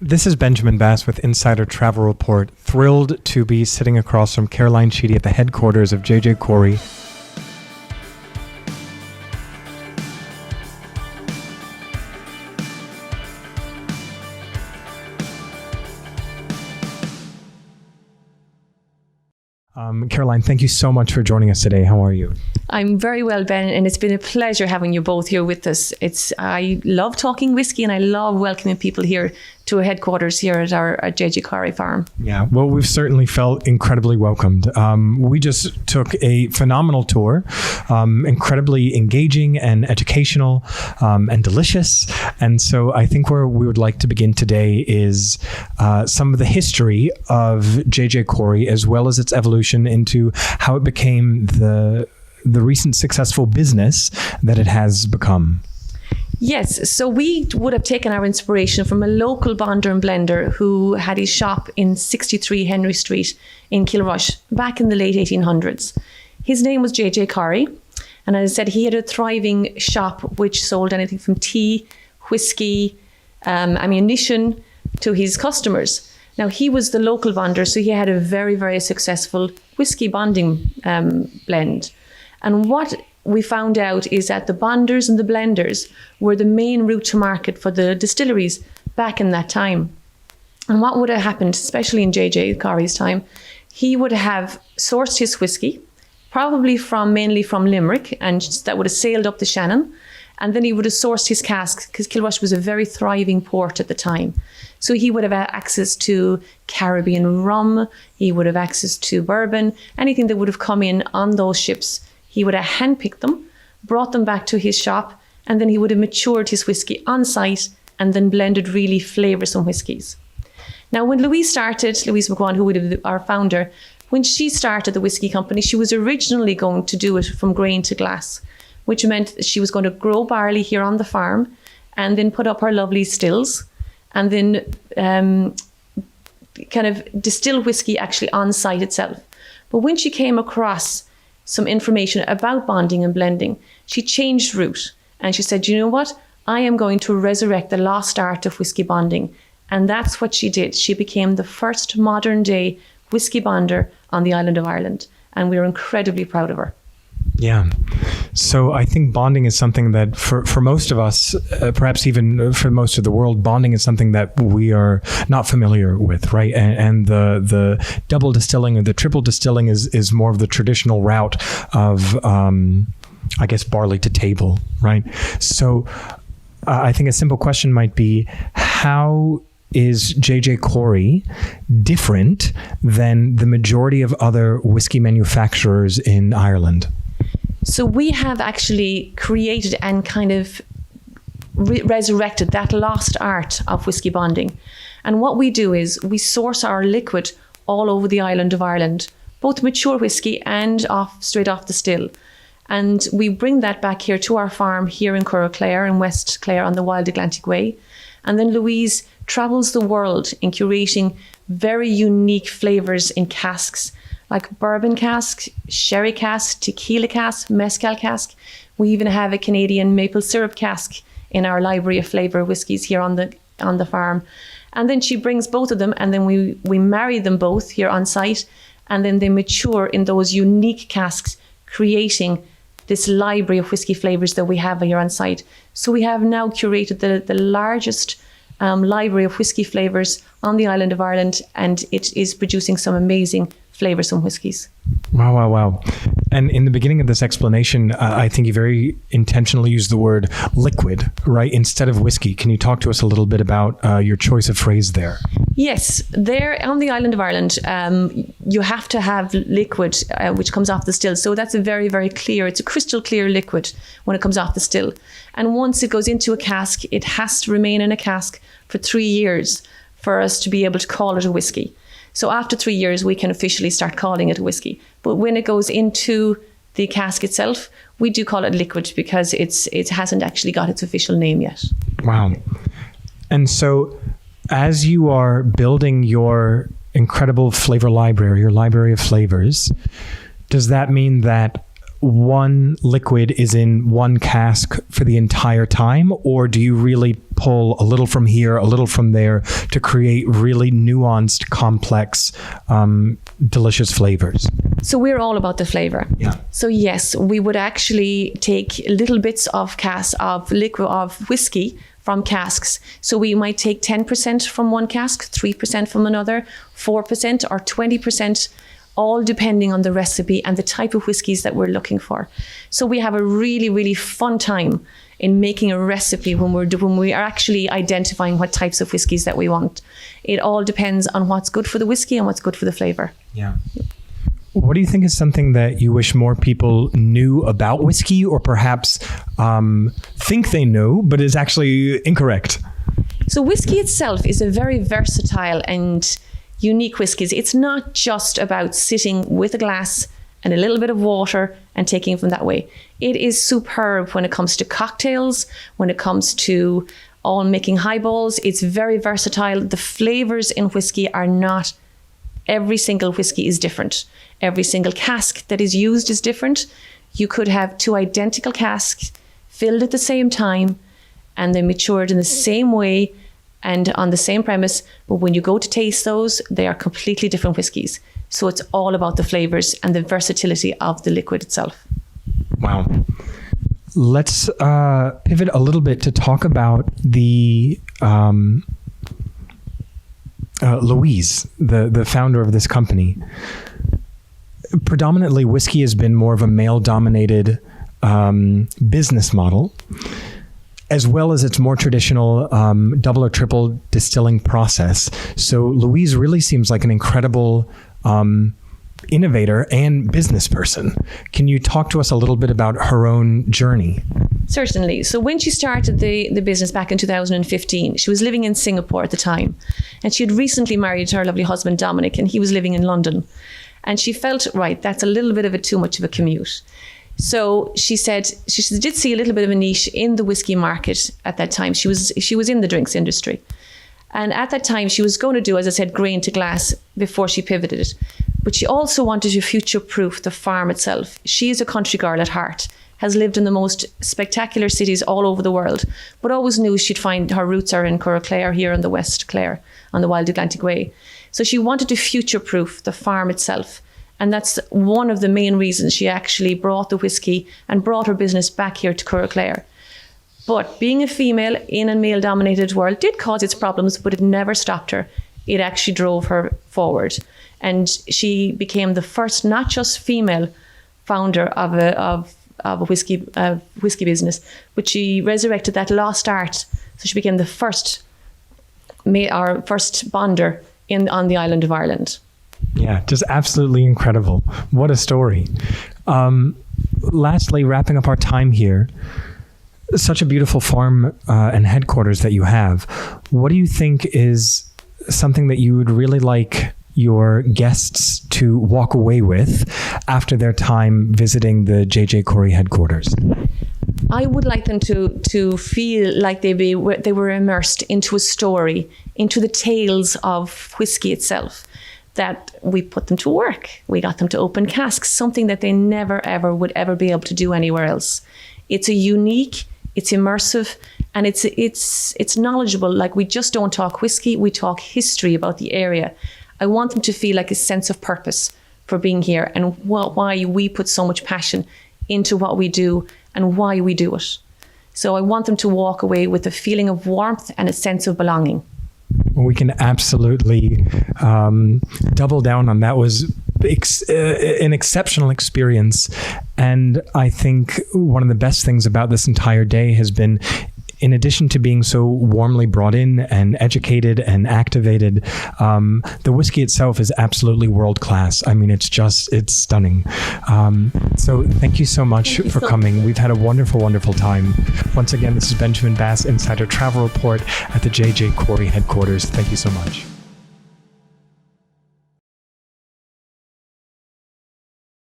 This is Benjamin Bass with Insider Travel Report. Thrilled to be sitting across from Caroline Sheedy at the headquarters of J.J. Correy. Caroline, thank you so much for joining us today. How are you? I'm very well, Ben, and it's been a pleasure having you both here with us. I love talking whiskey, and I love welcoming people here to our headquarters here at J.J. Correy Farm. Yeah, well, we've certainly felt incredibly welcomed. We just took a phenomenal tour, incredibly engaging and educational and delicious. And so I think where we would like to begin today is some of the history of J.J. Correy, as well as its evolution into how it became the recent successful business that it has become. Yes, so we would have taken our inspiration from a local bonder and blender who had his shop in 63 Henry Street in Kilrush back in the late 1800s. His name was J.J. Correy, and as I said, he had a thriving shop which sold anything from tea, whiskey, ammunition to his customers. Now, he was the local bonder, so he had a very, very successful whiskey bonding blend. And what we found out is that the bonders and the blenders were the main route to market for the distilleries back in that time. And what would have happened, especially in J.J. Correy's time, he would have sourced his whiskey, probably mainly from Limerick, and that would have sailed up the Shannon. And then he would have sourced his casks, because Kilrush was a very thriving port at the time. So he would have access to Caribbean rum, he would have access to bourbon, anything that would have come in on those ships. He would have handpicked them, brought them back to his shop, and then he would have matured his whiskey on site and then blended really flavoursome whiskies. Now, when Louise McGuan, who would have been our founder, when she started the whiskey company, she was originally going to do it from grain to glass, which meant that she was going to grow barley here on the farm and then put up her lovely stills and then kind of distill whiskey actually on site itself. But when she came across some information about bonding and blending, she changed route and she said, you know what? I am going to resurrect the lost art of whiskey bonding. And that's what she did. She became the first modern day whiskey bonder on the island of Ireland. And we're incredibly proud of her. Yeah. So I think bonding is something that for most of us, perhaps even for most of the world, bonding is something that we are not familiar with, right? And the double distilling or the triple distilling is more of the traditional route of, I guess, barley to table, right? So I think a simple question might be, how is J.J. Correy different than the majority of other whiskey manufacturers in Ireland? So we have actually created and kind of resurrected that lost art of whiskey bonding. And what we do is we source our liquid all over the island of Ireland, both mature whiskey and straight off the still. And we bring that back here to our farm here in Correy in West Clare on the Wild Atlantic Way. And then Louise travels the world in curating very unique flavours in casks, like bourbon cask, sherry cask, tequila cask, mezcal cask. We even have a Canadian maple syrup cask in our library of flavour whiskies here on the farm. And then she brings both of them, and then we marry them both here on site, and then they mature in those unique casks, creating this library of whiskey flavours that we have here on site. So we have now curated the largest library of whiskey flavours on the island of Ireland, and it is producing some amazing flavoursome whiskies. Wow. And in the beginning of this explanation, I think you very intentionally used the word liquid, right, instead of whiskey. Can you talk to us a little bit about your choice of phrase there? Yes, there on the island of Ireland, you have to have liquid which comes off the still. So that's a very, very clear, it's a crystal clear liquid when it comes off the still. And once it goes into a cask, it has to remain in a cask for 3 years for us to be able to call it a whiskey. So after 3 years, we can officially start calling it a whiskey. But when it goes into the cask itself, we do call it liquid because it hasn't actually got its official name yet. Wow. And so as you are building your incredible flavor library, your library of flavors, does that mean that one liquid is in one cask for the entire time, or do you really pull a little from here, a little from there to create really nuanced, complex, delicious flavors? So we're all about the flavor. Yeah. So yes, we would actually take little bits of whiskey from casks. So we might take 10% from one cask, 3% from another, 4% or 20%, all depending on the recipe and the type of whiskies that we're looking for. So we have a really, really fun time in making a recipe when we are actually identifying what types of whiskies that we want. It all depends on what's good for the whiskey and what's good for the flavor. Yeah. What do you think is something that you wish more people knew about whiskey, or perhaps think they know, but is actually incorrect? So whiskey itself is a very versatile and unique whiskies. It's not just about sitting with a glass and a little bit of water and taking it from that way. It is superb when it comes to cocktails, when it comes to all making highballs. It's very versatile. The flavors in whiskey are not, every single whiskey is different. Every single cask that is used is different. You could have two identical casks filled at the same time and they matured in the same way and on the same premise, but when you go to taste those, they are completely different whiskies. So it's all about the flavors and the versatility of the liquid itself. Wow. Let's pivot a little bit to talk about the Louise, the founder of this company. Predominantly, whiskey has been more of a male-dominated business model, as well as its more traditional double or triple distilling process. So Louise really seems like an incredible innovator and business person. Can you talk to us a little bit about her own journey? Certainly. So when she started the business back in 2015, she was living in Singapore at the time. And she had recently married her lovely husband, Dominic, and he was living in London. And she felt, right, that's a little bit of too much of a commute. So she said she did see a little bit of a niche in the whiskey market at that time. She was in the drinks industry. And at that time, she was going to do, as I said, grain to glass before she pivoted. But she also wanted to future-proof the farm itself. She is a country girl at heart, has lived in the most spectacular cities all over the world, but always knew she'd find her roots are in Correy here in the West Clare, on the Wild Atlantic Way. So she wanted to future-proof the farm itself. And that's one of the main reasons she actually brought the whiskey and brought her business back here to Correy. But being a female in a male-dominated world did cause its problems, but it never stopped her. It actually drove her forward. And she became the first, not just female founder of a whiskey business, but she resurrected that lost art. So she became the first bonder on the island of Ireland. Yeah, just absolutely incredible. What a story. Lastly, wrapping up our time here, such a beautiful farm and headquarters that you have. What do you think is something that you would really like your guests to walk away with after their time visiting the J.J. Correy headquarters? I would like them to feel like they were immersed into a story, into the tales of whiskey itself, that we put them to work. We got them to open casks, something that they never, ever would ever be able to do anywhere else. It's a unique, it's immersive, and it's knowledgeable. Like, we just don't talk whiskey, we talk history about the area. I want them to feel like a sense of purpose for being here and why we put so much passion into what we do and why we do it. So I want them to walk away with a feeling of warmth and a sense of belonging. We can absolutely double down on that. Was an exceptional experience. And I think one of the best things about this entire day has been, in addition to being so warmly brought in and educated and activated, the whiskey itself is absolutely world class. I mean, it's stunning. So thank you so much for coming. We've had a wonderful, wonderful time. Once again, this is Benjamin Bass, Insider Travel Report at the J.J. Correy headquarters. Thank you so much.